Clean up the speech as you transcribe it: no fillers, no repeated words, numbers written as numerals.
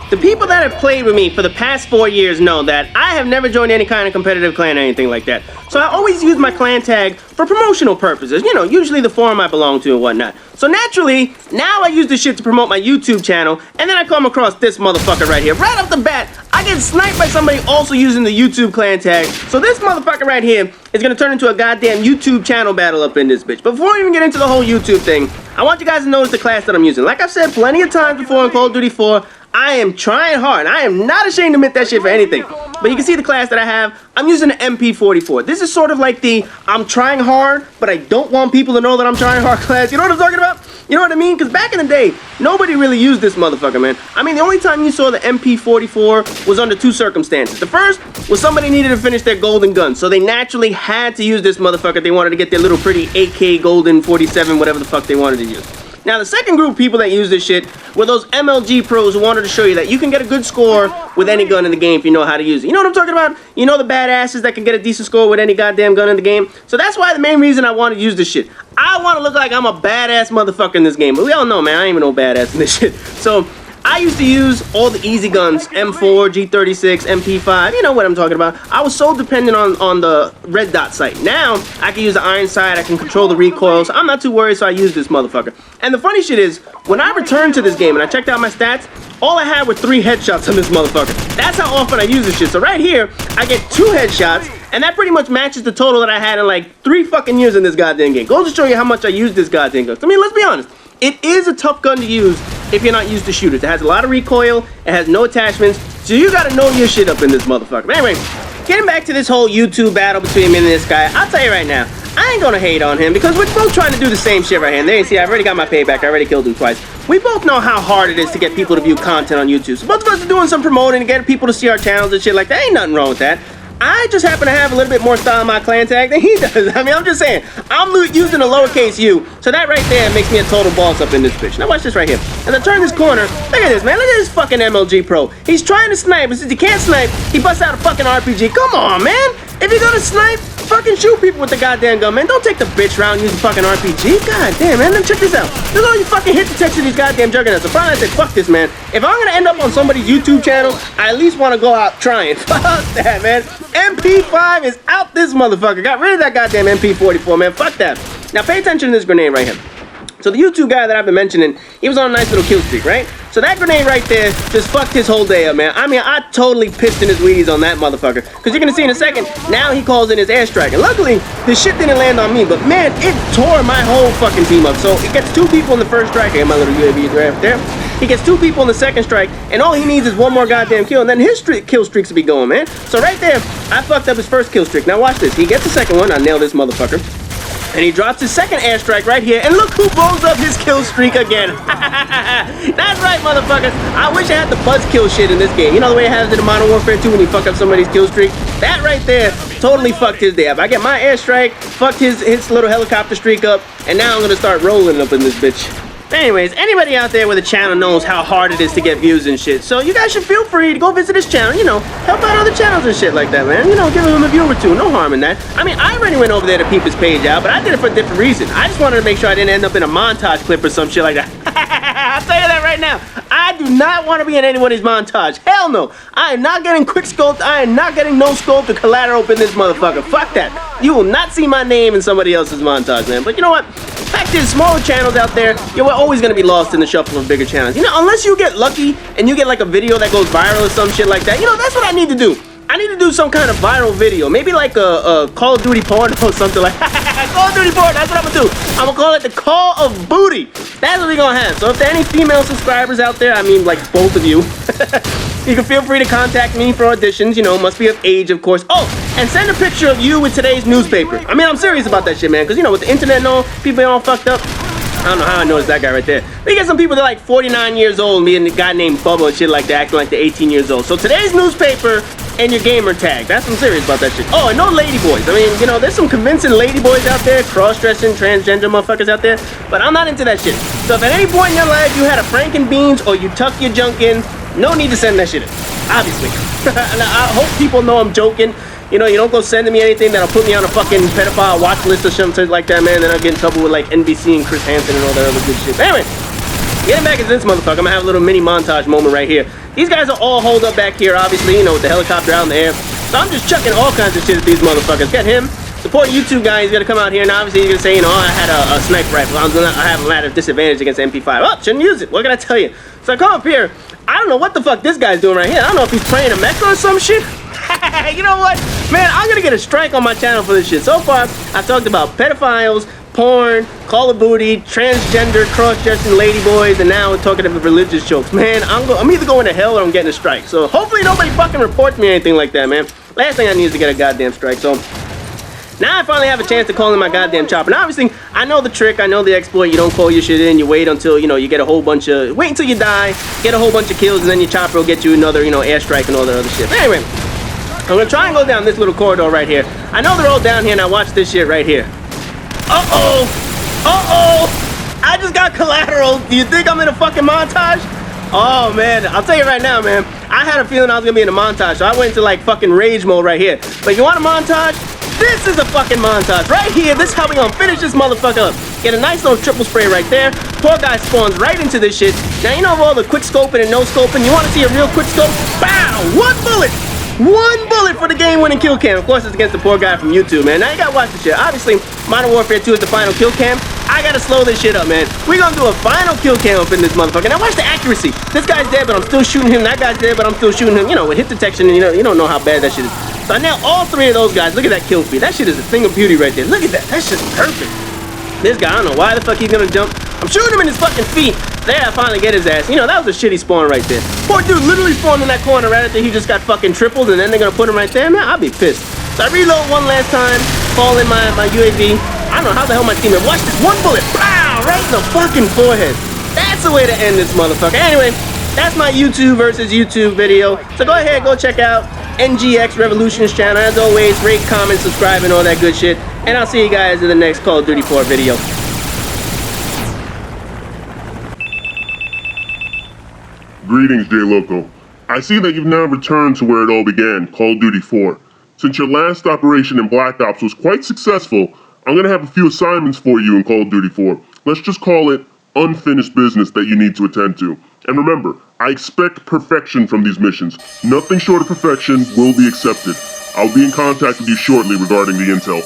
The people that have played with me for the past 4 years know that I have never joined any kind of competitive clan or anything like that. So I always use my clan tag for promotional purposes, you know, usually the forum I belong to and whatnot. So naturally, now I use this shit to promote my YouTube channel, and then I come across this motherfucker right here. Right off the bat, I get sniped by somebody also using the YouTube clan tag. So this motherfucker right here is gonna turn into a goddamn YouTube channel battle up in this bitch. But before we even get into the whole YouTube thing, I want you guys to notice the class that I'm using. Like I've said plenty of times before in Call of Duty 4, I am trying hard. I am not ashamed to admit that shit for anything. But you can see the class that I have. I'm using the MP44. This is sort of like the I'm trying hard, but I don't want people to know that I'm trying hard class. You know what I'm talking about? You know what I mean? Because back in the day, nobody really used this motherfucker, man. I mean, the only time you saw the MP44 was under two circumstances. The first was somebody needed to finish their golden gun, so they naturally had to use this motherfucker. They wanted to get their little pretty AK golden 47, whatever the fuck they wanted to use. Now, the second group of people that use this shit were those MLG pros who wanted to show you that you can get a good score with any gun in the game if you know how to use it. You know what I'm talking about? You know the badasses that can get a decent score with any goddamn gun in the game? So that's why the main reason I want to use this shit. I want to look like I'm a badass motherfucker in this game. But we all know, man, I ain't even no badass in this shit. So I used to use all the easy guns, M4, G36, MP5, you know what I'm talking about. I was so dependent on the red dot sight. Now, I can use the iron sight, I can control the recoil, so I'm not too worried, so I use this motherfucker. And the funny shit is, when I returned to this game and I checked out my stats, all I had were 3 headshots on this motherfucker. That's how often I use this shit. So right here, I get 2 headshots, and that pretty much matches the total that I had in like 3 fucking years in this goddamn game. Goes to show you how much I use this goddamn gun. I mean, let's be honest. It is a tough gun to use if you're not used to shooters. It has a lot of recoil, it has no attachments, so you gotta know your shit up in this motherfucker. But anyway, getting back to this whole YouTube battle between me and this guy, I'll tell you right now, I ain't gonna hate on him because we're both trying to do the same shit right here. And there you see, I've already got my payback, I already killed him twice. We both know how hard it is to get people to view content on YouTube. So both of us are doing some promoting to get people to see our channels and shit like that. Ain't nothing wrong with that. I just happen to have a little bit more style in my clan tag than he does. I mean, I'm just saying, I'm using a lowercase u, so that right there makes me a total boss up in this bitch. Now watch this right here. As I turn this corner, look at this, man. Look at this fucking MLG pro. He's trying to snipe, but since he can't snipe, he busts out a fucking RPG. Come on, man. If you're gonna snipe, fucking shoot people with the goddamn gun, man. Don't take the bitch round and use the fucking RPG. God damn, man. Then check this out. Look at all you fucking hit detection of these goddamn juggernauts. So finally I said, fuck this, man. If I'm gonna end up on somebody's YouTube channel, I at least want to go out trying. Fuck that, man. MP5 is out this motherfucker. Got rid of that goddamn MP44, man. Fuck that. Now pay attention to this grenade right here. So the YouTube guy that I've been mentioning, he was on a nice little kill streak, right? So that grenade right there just fucked his whole day up, man. I mean, I totally pissed in his Wheaties on that motherfucker. Because you're going to see in a second, now he calls in his airstrike. And luckily, the shit didn't land on me. But man, it tore my whole fucking team up. So it gets 2 people in the first strike. I got my little UAV right there. He gets 2 people in the second strike. And all he needs is 1 more goddamn kill. And then his kill streaks will be going, man. So right there, I fucked up his first kill streak. Now watch this. He gets the second one. I nailed this motherfucker. And he drops his second airstrike right here, and look who blows up his kill streak again. That's right, motherfuckers. I wish I had the buzzkill shit in this game. You know the way it has it in Modern Warfare 2 when you fuck up somebody's kill streak? That right there totally fucked his day up. I get my airstrike, fucked his little helicopter streak up, and now I'm gonna start rolling up in this bitch. Anyways, anybody out there with a channel knows how hard it is to get views and shit. So you guys should feel free to go visit his channel, you know, help out other channels and shit like that, man. You know, give him a view or 2, no harm in that. I mean, I already went over there to peep his page out, but I did it for a different reason. I just wanted to make sure I didn't end up in a montage clip or some shit like that. I'll tell you that right now. I do not want to be in anybody's montage. Hell no. I am not getting quick scoped. I am not getting no scope to collateral up in this motherfucker. Fuck that. You will not see my name in somebody else's montage, man. But you know what? Fact is, smaller channels out there, we're always gonna be lost in the shuffle of bigger channels. You know, unless you get lucky and you get like a video that goes viral or some shit like that. You know, that's what I need to do. I need to do some kind of viral video. Maybe like a Call of Duty porn or something like that. Call of Duty porn, that's what I'm gonna do. I'm gonna call it the Call of Booty. That's what we're gonna have. So if there are any female subscribers out there, I mean like both of you, you can feel free to contact me for auditions. You know, must be of age, of course. Oh, and send a picture of you with today's newspaper. I mean, I'm serious about that shit, man. Because, you know, with the internet and all, people are all fucked up. I don't know how I noticed that guy right there. But you get some people that are like 49 years old, me and a guy named Bubba and shit like that, acting like they're 18 years old. So today's newspaper and your gamer tag. That's I'm serious about that shit. Oh, and no lady boys. I mean, you know, there's some convincing lady boys out there, cross-dressing, transgender motherfuckers out there, but I'm not into that shit. So if at any point in your life you had a Franken Beans or you tuck your junk in, no need to send that shit in, obviously. And I hope people know I'm joking. You know, you don't go sending me anything that'll put me on a fucking pedophile watch list or something like that, man. Then I'll get in trouble with like NBC and Chris Hansen and all that other good shit. But anyway, getting back into this motherfucker, I'm gonna have a little mini montage moment right here. These guys are all holed up back here, obviously, you know, with the helicopter out in the air. So I'm just chucking all kinds of shit at these motherfuckers. Get him. The poor uTUB guy is gonna come out here, and obviously he's gonna say, you know, I had a sniper rifle. I have a lot of disadvantage against MP5. Oh, shouldn't use it. What can I tell you? So I come up here. I don't know what the fuck this guy's doing right here. I don't know if he's playing a mecha or some shit. You know what? Man, I'm gonna get a strike on my channel for this shit. So far, I've talked about pedophiles, porn, Call of Duty, transgender, cross-dressing ladyboys, and now we're talking about religious jokes. Man, I'm either going to hell or I'm getting a strike. So hopefully nobody fucking reports me or anything like that, man. Last thing I need is to get a goddamn strike. So now I finally have a chance to call in my goddamn chopper. Now obviously, I know the trick, I know the exploit. You don't call your shit in, you wait until, you know, you get a whole bunch of, wait until you die, get a whole bunch of kills, and then your chopper will get you another, you know, airstrike and all that other shit. But anyway, I'm gonna try and go down this little corridor right here. I know they're all down here, now watch this shit right here. Uh-oh! Uh-oh! I just got collateral. Do you think I'm in a fucking montage? Oh, man. I'll tell you right now, man. I had a feeling I was gonna be in a montage, so I went into, like, fucking rage mode right here. But you want a montage? This is a fucking montage. Right here, this is how we gonna finish this motherfucker up. Get a nice little triple spray right there. Poor guy spawns right into this shit. Now, you know all the quick scoping and no scoping? You wanna see a real quick scope? Bow! One bullet! One bullet for the game-winning kill cam. Of course, it's against the poor guy from uTUB, man. Now you gotta watch this shit. Obviously, Modern Warfare 2 is the final kill cam. I gotta slow this shit up, man. We're gonna do a final kill cam up in this motherfucker. Now watch the accuracy. This guy's dead, but I'm still shooting him. That guy's dead, but I'm still shooting him. You know, with hit detection, and you don't know how bad that shit is. So I nailed all three of those guys. Look at that kill feed. That shit is a thing of beauty right there. Look at that. That's just perfect. This guy, I don't know why the fuck he's gonna jump. I'm shooting him in his fucking feet. There, I finally get his ass. You know, that was a shitty spawn right there. Poor dude literally spawned in that corner right after he just got fucking tripled, and then they're gonna put him right there. Man, I'll be pissed. So I reload one last time, fall in my UAV. I don't know how the hell my team is. Watch this one bullet. Pow! Right in the fucking forehead. That's the way to end this motherfucker. Anyway, that's my uTUB versus uTUB video. So go ahead, go check out NGX Revolution's channel. As always, rate, comment, subscribe, and all that good shit. And I'll see you guys in the next Call of Duty 4 video. Greetings, J-Loco. I see that you've now returned to where it all began, Call of Duty 4. Since your last operation in Black Ops was quite successful, I'm going to have a few assignments for you in Call of Duty 4. Let's just call it unfinished business that you need to attend to. And remember, I expect perfection from these missions. Nothing short of perfection will be accepted. I'll be in contact with you shortly regarding the intel.